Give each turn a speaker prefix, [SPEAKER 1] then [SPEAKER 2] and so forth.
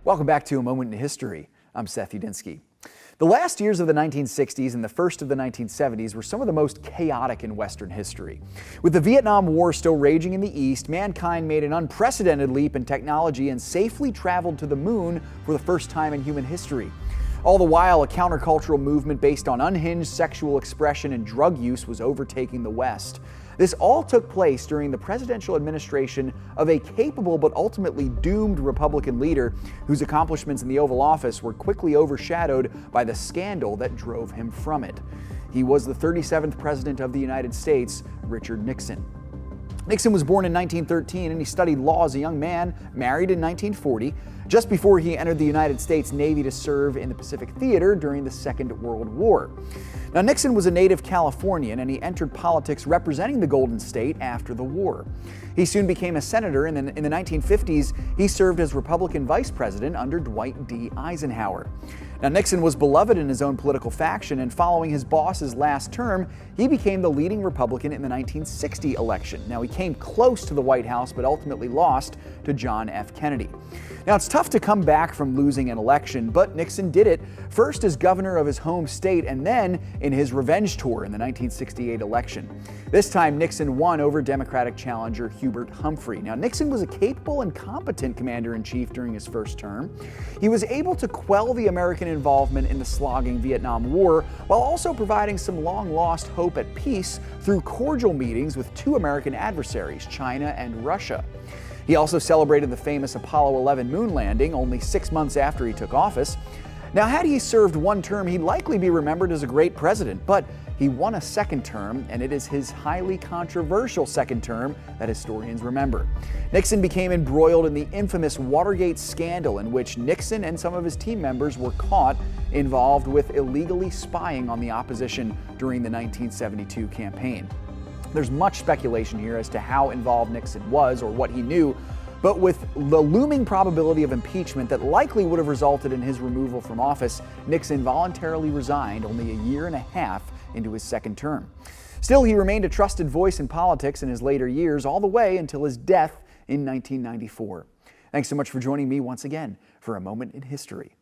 [SPEAKER 1] Welcome back to A Moment in History. I'm Seth Udinsky. The last years of the 1960s and the first of the 1970s were some of the most chaotic in Western history. With the Vietnam War still raging in the East, mankind made an unprecedented leap in technology and safely traveled to the moon for the first time in human history. All the while, a countercultural movement based on unhinged sexual expression and drug use was overtaking the West. This all took place during the presidential administration of a capable but ultimately doomed Republican leader whose accomplishments in the Oval Office were quickly overshadowed by the scandal that drove him from it. He was the 37th President of the United States, Richard Nixon. Nixon was born in 1913 and he studied law as a young man, married in 1940, just before he entered the United States Navy to serve in the Pacific Theater during the Second World War. Now, Nixon was a native Californian and he entered politics representing the Golden State after the war. He soon became a senator, and in the 1950s, he served as Republican vice president under Dwight D. Eisenhower. Now, Nixon was beloved in his own political faction, and following his boss's last term, he became the leading Republican in the 1960 election. Now, he came close to the White House, but ultimately lost to John F. Kennedy. Now, it's tough to come back from losing an election, but Nixon did it, first as governor of his home state and then in his revenge tour in the 1968 election. This time, Nixon won over Democratic challenger Hubert Humphrey. Now, Nixon was a capable and competent commander-in-chief during his first term. He was able to quell the American involvement in the slogging Vietnam War while also providing some long-lost hope at peace through cordial meetings with two American adversaries, China and Russia. He also celebrated the famous Apollo 11 moon landing only 6 months after he took office. Now, had he served one term, he'd likely be remembered as a great president, but he won a second term, and it is his highly controversial second term that historians remember. Nixon became embroiled in the infamous Watergate scandal, in which Nixon and some of his team members were caught involved with illegally spying on the opposition during the 1972 campaign. There's much speculation here as to how involved Nixon was or what he knew, but with the looming probability of impeachment that likely would have resulted in his removal from office, Nixon voluntarily resigned only a year and a half into his second term. Still, he remained a trusted voice in politics in his later years, all the way until his death in 1994. Thanks so much for joining me once again for A Moment in History.